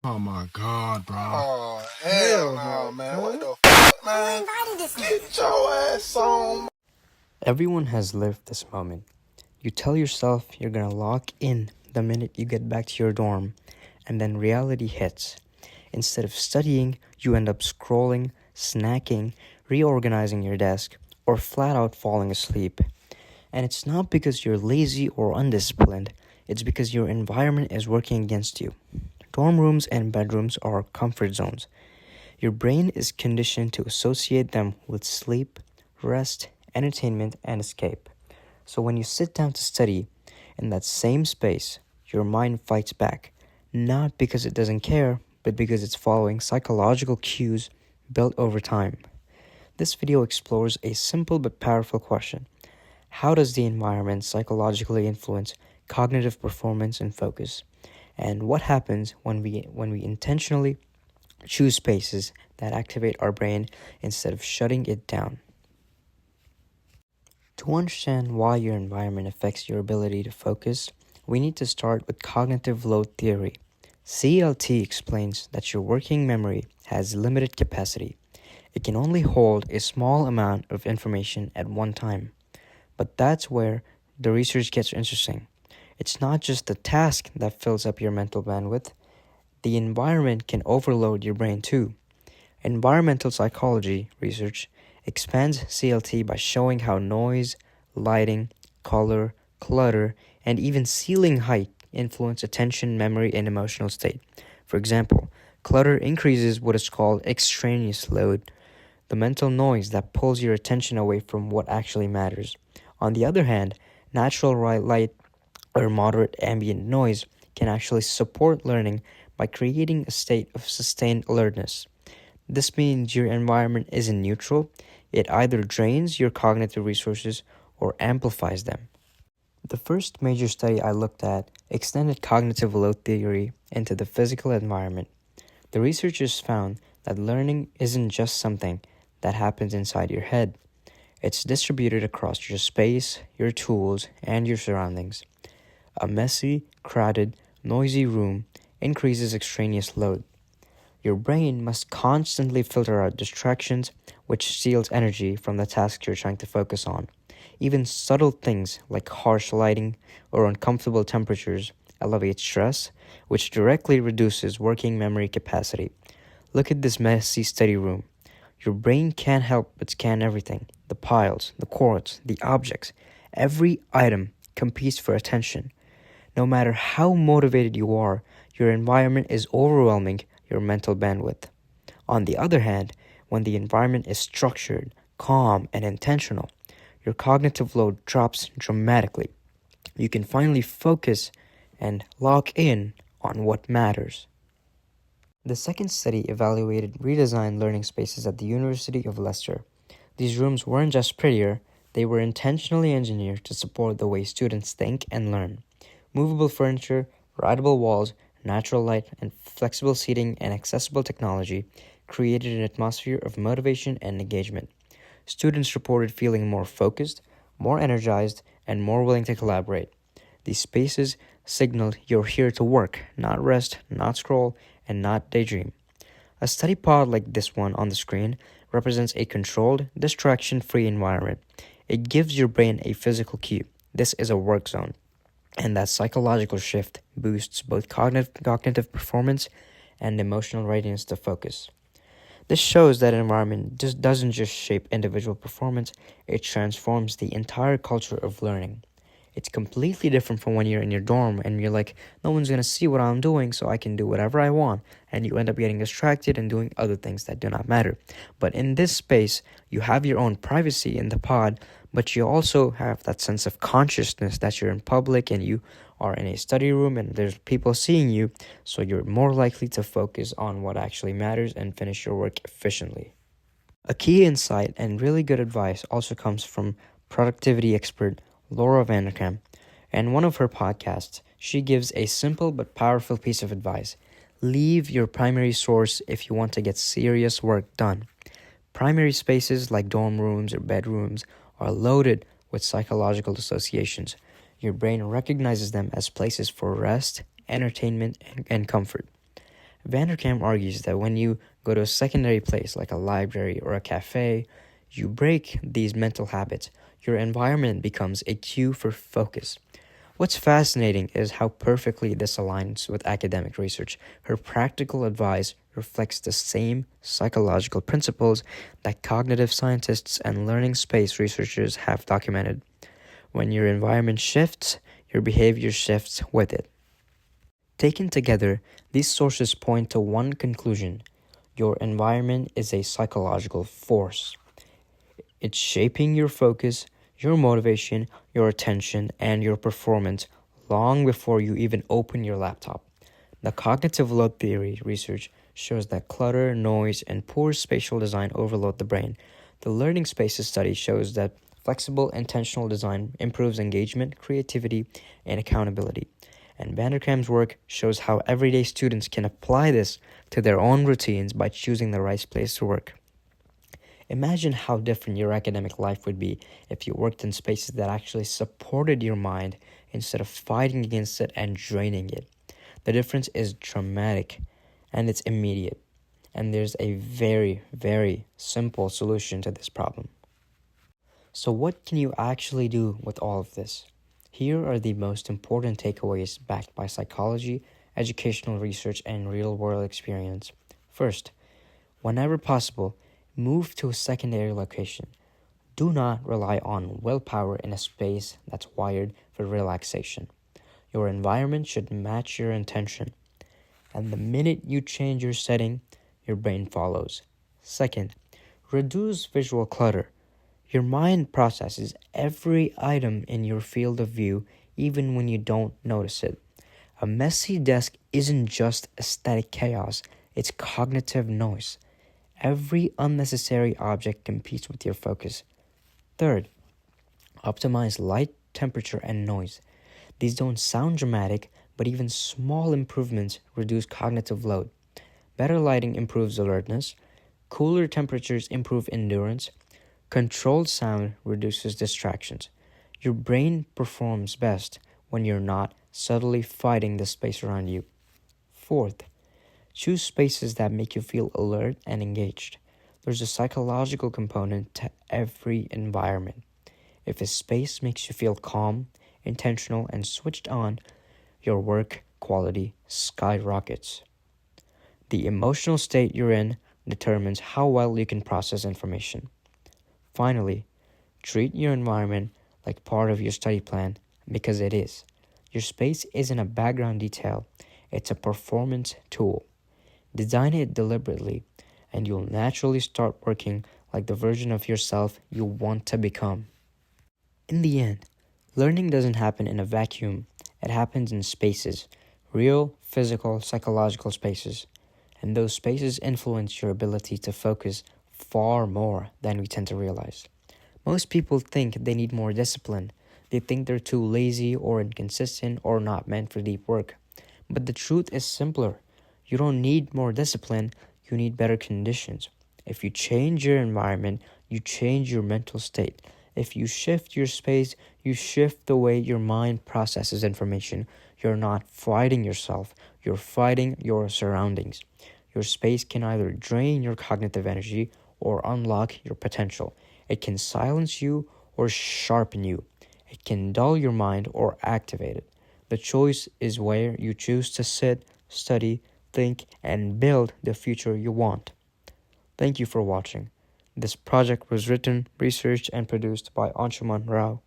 Oh my god, bro. Oh, hell no, man. What the fuck, man? Get your ass on. Everyone has lived this moment. You tell yourself you're gonna lock in the minute you get back to your dorm, and then reality hits. Instead of studying, you end up scrolling, snacking, reorganizing your desk, or flat out falling asleep. And it's not because you're lazy or undisciplined, it's because your environment is working against you. Dorm rooms and bedrooms are comfort zones. Your brain is conditioned to associate them with sleep, rest, entertainment, and escape. So when you sit down to study in that same space, your mind fights back, not because it doesn't care, but because it's following psychological cues built over time. This video explores a simple but powerful question. How does the environment psychologically influence cognitive performance and focus? And what happens when we intentionally choose spaces that activate our brain instead of shutting it down? To understand why your environment affects your ability to focus, we need to start with cognitive load theory. CLT explains that your working memory has limited capacity. It can only hold a small amount of information at one time. But that's where the research gets interesting. It's not just the task that fills up your mental bandwidth. The environment can overload your brain too. Environmental psychology research expands CLT by showing how noise, lighting, color, clutter, and even ceiling height influence attention, memory, and emotional state. For example, clutter increases what is called extraneous load, the mental noise that pulls your attention away from what actually matters. On the other hand, natural light or moderate ambient noise can actually support learning by creating a state of sustained alertness. This means your environment isn't neutral, it either drains your cognitive resources or amplifies them. The first major study I looked at extended cognitive load theory into the physical environment. The researchers found that learning isn't just something that happens inside your head. It's distributed across your space, your tools, and your surroundings. A messy, crowded, noisy room increases extraneous load. Your brain must constantly filter out distractions, which steals energy from the task you're trying to focus on. Even subtle things like harsh lighting or uncomfortable temperatures elevate stress, which directly reduces working memory capacity. Look at this messy study room. Your brain can't help but scan everything: the piles, the cords, the objects. Every item competes for attention. No matter how motivated you are, your environment is overwhelming your mental bandwidth. On the other hand, when the environment is structured, calm, and intentional, your cognitive load drops dramatically. You can finally focus and lock in on what matters. The second study evaluated redesigned learning spaces at the University of Leicester. These rooms weren't just prettier, they were intentionally engineered to support the way students think and learn. Movable furniture, rideable walls, natural light, and flexible seating and accessible technology created an atmosphere of motivation and engagement. Students reported feeling more focused, more energized, and more willing to collaborate. These spaces signaled you're here to work, not rest, not scroll, and not daydream. A study pod like this one on the screen represents a controlled, distraction-free environment. It gives your brain a physical cue. This is a work zone. And that psychological shift boosts both cognitive performance and emotional readiness to focus. This shows that environment doesn't just shape individual performance, it transforms the entire culture of learning. It's completely different from when you're in your dorm and you're like, no one's going to see what I'm doing, so I can do whatever I want. And you end up getting distracted and doing other things that do not matter. But in this space, you have your own privacy in the pod, but you also have that sense of consciousness that you're in public and you are in a study room and there's people seeing you, so you're more likely to focus on what actually matters and finish your work efficiently. A key insight and really good advice also comes from productivity expert Laura Vanderkam. In one of her podcasts, she gives a simple but powerful piece of advice. Leave your primary source if you want to get serious work done. Primary spaces like dorm rooms or bedrooms are loaded with psychological associations. Your brain recognizes them as places for rest, entertainment, and comfort. Vanderkam argues that when you go to a secondary place like a library or a cafe, you break these mental habits. Your environment becomes a cue for focus. What's fascinating is how perfectly this aligns with academic research. Her practical advice reflects the same psychological principles that cognitive scientists and learning space researchers have documented. When your environment shifts, your behavior shifts with it. Taken together, these sources point to one conclusion: your environment is a psychological force. It's shaping your focus, your motivation, your attention, and your performance long before you even open your laptop. The cognitive load theory research shows that clutter, noise, and poor spatial design overload the brain. The learning spaces study shows that flexible, intentional design improves engagement, creativity, and accountability. And Vanderkam's work shows how everyday students can apply this to their own routines by choosing the right place to work. Imagine how different your academic life would be if you worked in spaces that actually supported your mind instead of fighting against it and draining it. The difference is dramatic and it's immediate. And there's a very, very simple solution to this problem. So, what can you actually do with all of this? Here are the most important takeaways backed by psychology, educational research, and real world experience. First, whenever possible, move to a secondary location. Do not rely on willpower in a space that's wired for relaxation. Your environment should match your intention. And the minute you change your setting, your brain follows. Second, reduce visual clutter. Your mind processes every item in your field of view even when you don't notice it. A messy desk isn't just aesthetic chaos, it's cognitive noise. Every unnecessary object competes with your focus. Third, optimize light, temperature, and noise. These don't sound dramatic, but even small improvements reduce cognitive load. Better lighting improves alertness. Cooler temperatures improve endurance. Controlled sound reduces distractions. Your brain performs best when you're not subtly fighting the space around you. Fourth, choose spaces that make you feel alert and engaged. There's a psychological component to every environment. If a space makes you feel calm, intentional, and switched on, your work quality skyrockets. The emotional state you're in determines how well you can process information. Finally, treat your environment like part of your study plan because it is. Your space isn't a background detail, it's a performance tool. Design it deliberately, and you'll naturally start working like the version of yourself you want to become. In the end, learning doesn't happen in a vacuum. It happens in spaces, real, physical, psychological spaces. And those spaces influence your ability to focus far more than we tend to realize. Most people think they need more discipline. They think they're too lazy or inconsistent or not meant for deep work. But the truth is simpler. You don't need more discipline, you need better conditions. If you change your environment, you change your mental state. If you shift your space, you shift the way your mind processes information. You're not fighting yourself, you're fighting your surroundings. Your space can either drain your cognitive energy or unlock your potential. It can silence you or sharpen you. It can dull your mind or activate it. The choice is where you choose to sit, study, think, and build the future you want. Thank you for watching. This project was written, researched, and produced by Anshuman Rao.